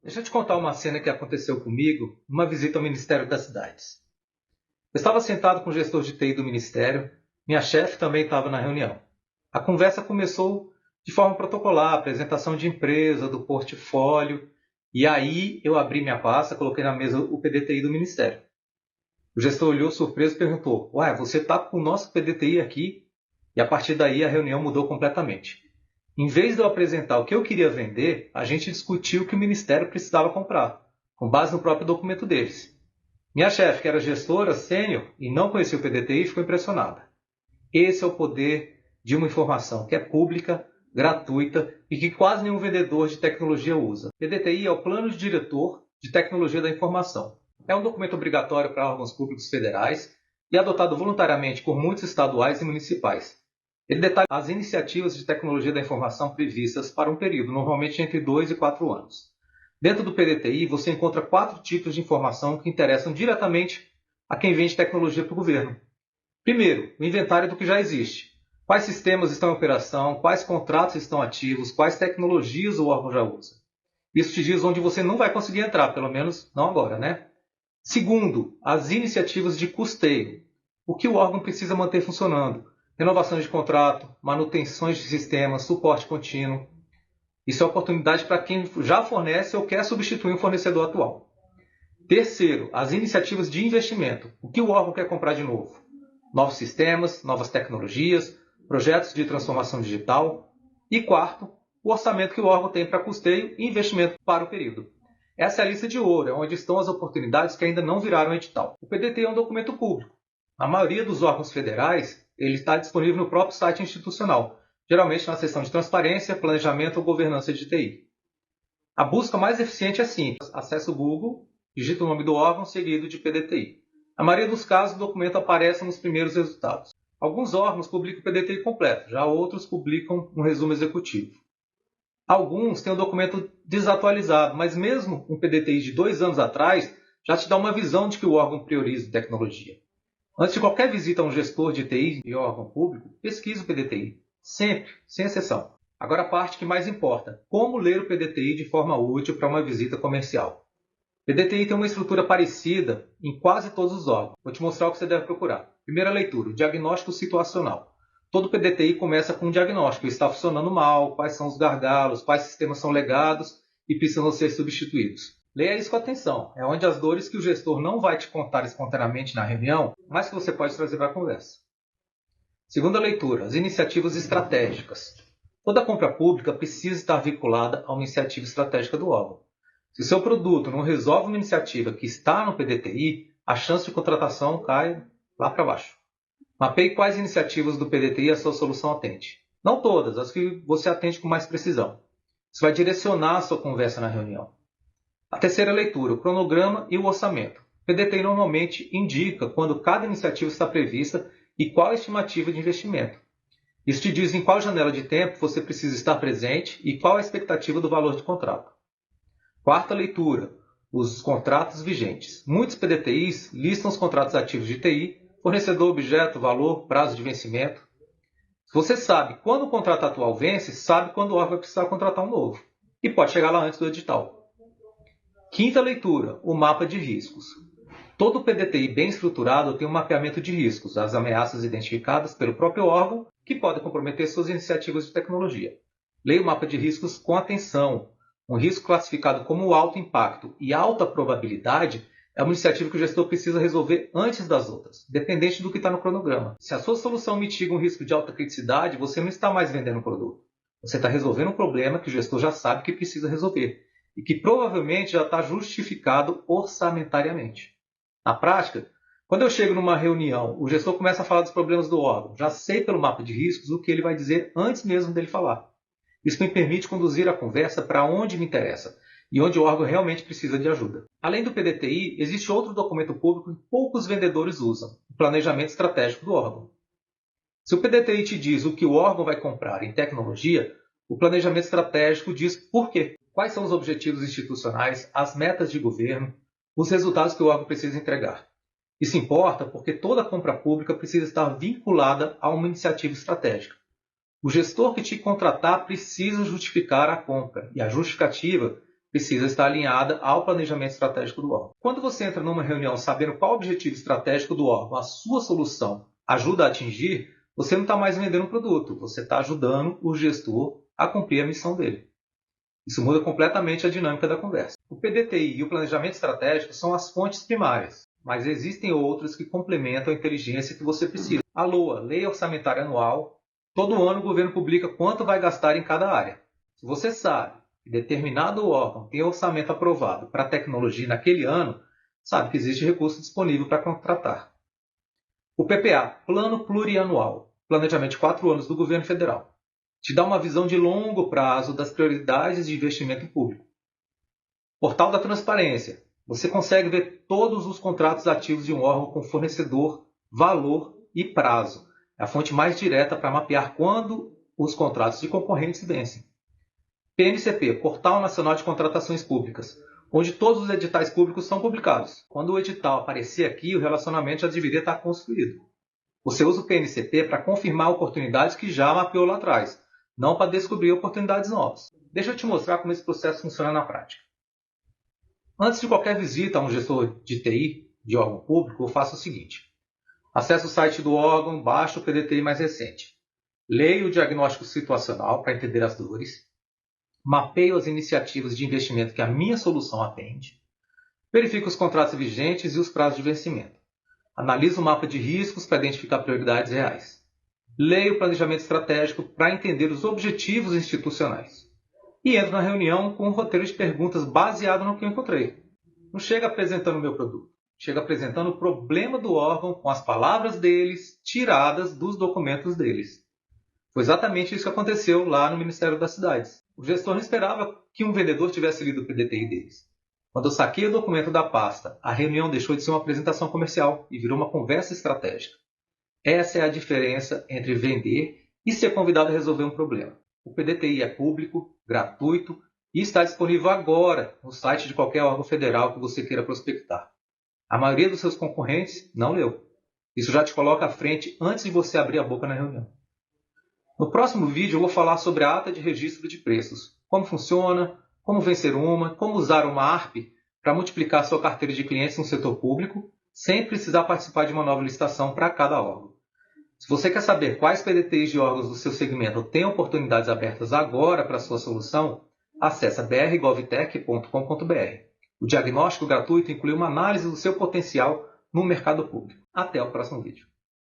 Deixa eu te contar uma cena que aconteceu comigo numa visita ao Ministério das Cidades. Eu estava sentado com o gestor de TI do Ministério, minha chefe também estava na reunião. A conversa começou de forma protocolar, apresentação de empresa, do portfólio, e aí eu abri minha pasta, coloquei na mesa o PDTI do Ministério. O gestor olhou surpreso e perguntou: "Ué, você está com o nosso PDTI aqui?" E a partir daí a reunião mudou completamente. Em vez de eu apresentar o que eu queria vender, a gente discutiu o que o Ministério precisava comprar, com base no próprio documento deles. Minha chefe, que era gestora sênior e não conhecia o PDTI, ficou impressionada. Esse é o poder de uma informação que é pública, gratuita e que quase nenhum vendedor de tecnologia usa. PDTI é o Plano de Diretor de Tecnologia da Informação. É um documento obrigatório para órgãos públicos federais e adotado voluntariamente por muitos estaduais e municipais. Ele detalha as iniciativas de tecnologia da informação previstas para um período, normalmente entre 2 e 4 anos. Dentro do PDTI, você encontra 4 tipos de informação que interessam diretamente a quem vende tecnologia para o governo. Primeiro, o inventário do que já existe. Quais sistemas estão em operação, quais contratos estão ativos, quais tecnologias o órgão já usa. Isso te diz onde você não vai conseguir entrar, pelo menos não agora, né? Segundo, as iniciativas de custeio. O que o órgão precisa manter funcionando. Renovações de contrato, manutenções de sistemas, suporte contínuo. Isso é oportunidade para quem já fornece ou quer substituir um fornecedor atual. Terceiro, as iniciativas de investimento. O que o órgão quer comprar de novo? Novos sistemas, novas tecnologias, projetos de transformação digital. E quarto, o orçamento que o órgão tem para custeio e investimento para o período. Essa é a lista de ouro, é onde estão as oportunidades que ainda não viraram edital. O PDT é um documento público. Na maioria dos órgãos federais, ele está disponível no próprio site institucional, geralmente na seção de transparência, planejamento ou governança de TI. A busca mais eficiente é simples. Acesse o Google, digita o nome do órgão seguido de PDTI. Na maioria dos casos, o documento aparece nos primeiros resultados. Alguns órgãos publicam o PDTI completo, já outros publicam um resumo executivo. Alguns têm o documento desatualizado, mas mesmo um PDTI de 2 anos atrás já te dá uma visão de que o órgão prioriza tecnologia. Antes de qualquer visita a um gestor de TI de órgão público, pesquise o PDTI. Sempre, sem exceção. Agora a parte que mais importa. Como ler o PDTI de forma útil para uma visita comercial? O PDTI tem uma estrutura parecida em quase todos os órgãos. Vou te mostrar o que você deve procurar. Primeira leitura, o diagnóstico situacional. Todo PDTI começa com um diagnóstico. Está funcionando mal, quais são os gargalos, quais sistemas são legados e precisam ser substituídos. Leia isso com atenção. É onde as dores que o gestor não vai te contar espontaneamente na reunião, mas que você pode trazer para a conversa. Segunda leitura, as iniciativas estratégicas. Toda compra pública precisa estar vinculada a uma iniciativa estratégica do órgão. Se o seu produto não resolve uma iniciativa que está no PDTI, a chance de contratação cai lá para baixo. Mapeie quais iniciativas do PDTI a sua solução atende. Não todas, as que você atende com mais precisão. Isso vai direcionar a sua conversa na reunião. A terceira leitura, o cronograma e o orçamento. O PDTI normalmente indica quando cada iniciativa está prevista e qual a estimativa de investimento. Isso te diz em qual janela de tempo você precisa estar presente e qual a expectativa do valor de contrato. Quarta leitura, os contratos vigentes. Muitos PDTIs listam os contratos ativos de TI, fornecedor, objeto, valor, prazo de vencimento. Se você sabe quando o contrato atual vence, sabe quando o órgão vai precisar contratar um novo. E pode chegar lá antes do edital. Quinta leitura, o mapa de riscos. Todo PDTI bem estruturado tem um mapeamento de riscos, as ameaças identificadas pelo próprio órgão que podem comprometer suas iniciativas de tecnologia. Leia o mapa de riscos com atenção. Um risco classificado como alto impacto e alta probabilidade é uma iniciativa que o gestor precisa resolver antes das outras, dependente do que está no cronograma. Se a sua solução mitiga um risco de alta criticidade, você não está mais vendendo um produto. Você está resolvendo um problema que o gestor já sabe que precisa resolver e que provavelmente já está justificado orçamentariamente. Na prática, quando eu chego numa reunião, o gestor começa a falar dos problemas do órgão. Já sei pelo mapa de riscos o que ele vai dizer antes mesmo dele falar. Isso me permite conduzir a conversa para onde me interessa e onde o órgão realmente precisa de ajuda. Além do PDTI, existe outro documento público que poucos vendedores usam, o planejamento estratégico do órgão. Se o PDTI te diz o que o órgão vai comprar em tecnologia, o planejamento estratégico diz por quê. Quais são os objetivos institucionais, as metas de governo, os resultados que o órgão precisa entregar. Isso importa porque toda compra pública precisa estar vinculada a uma iniciativa estratégica. O gestor que te contratar precisa justificar a compra, e a justificativa precisa estar alinhada ao planejamento estratégico do órgão. Quando você entra numa reunião sabendo qual o objetivo estratégico do órgão a sua solução ajuda a atingir, você não está mais vendendo um produto, você está ajudando o gestor a cumprir a missão dele. Isso muda completamente a dinâmica da conversa. O PDTI e o planejamento estratégico são as fontes primárias, mas existem outras que complementam a inteligência que você precisa. A LOA, Lei Orçamentária Anual, todo ano o governo publica quanto vai gastar em cada área. Se você sabe que determinado órgão tem orçamento aprovado para tecnologia naquele ano, sabe que existe recurso disponível para contratar. O PPA, Plano Plurianual, planejamento de 4 anos do governo federal, te dá uma visão de longo prazo das prioridades de investimento público. Portal da Transparência, você consegue ver todos os contratos ativos de um órgão com fornecedor, valor e prazo. É a fonte mais direta para mapear quando os contratos de concorrentes vencem. PNCP, Portal Nacional de Contratações Públicas, onde todos os editais públicos são publicados. Quando o edital aparecer aqui, o relacionamento já deveria estar construído. Você usa o PNCP para confirmar oportunidades que já mapeou lá atrás, não para descobrir oportunidades novas. Deixa eu te mostrar como esse processo funciona na prática. Antes de qualquer visita a um gestor de TI, de órgão público, eu faço o seguinte. Acesso o site do órgão, baixo o PDTI mais recente. Leio o diagnóstico situacional para entender as dores. Mapeio as iniciativas de investimento que a minha solução atende. Verifico os contratos vigentes e os prazos de vencimento. Analiso o mapa de riscos para identificar prioridades reais. Leio o planejamento estratégico para entender os objetivos institucionais. E entro na reunião com um roteiro de perguntas baseado no que eu encontrei. Não chega apresentando o meu produto. Chega apresentando o problema do órgão com as palavras deles tiradas dos documentos deles. Foi exatamente isso que aconteceu lá no Ministério das Cidades. O gestor não esperava que um vendedor tivesse lido o PDTI deles. Quando eu saquei o documento da pasta, a reunião deixou de ser uma apresentação comercial e virou uma conversa estratégica. Essa é a diferença entre vender e ser convidado a resolver um problema. O PDTI é público, gratuito e está disponível agora no site de qualquer órgão federal que você queira prospectar. A maioria dos seus concorrentes não leu. Isso já te coloca à frente antes de você abrir a boca na reunião. No próximo vídeo eu vou falar sobre a ata de registro de preços, como funciona, como vencer uma, como usar uma ARP para multiplicar sua carteira de clientes no setor público, sem precisar participar de uma nova licitação para cada órgão. Se você quer saber quais PDTIs de órgãos do seu segmento têm oportunidades abertas agora para a sua solução, acesse brgovtech.com.br. O diagnóstico gratuito inclui uma análise do seu potencial no mercado público. Até o próximo vídeo.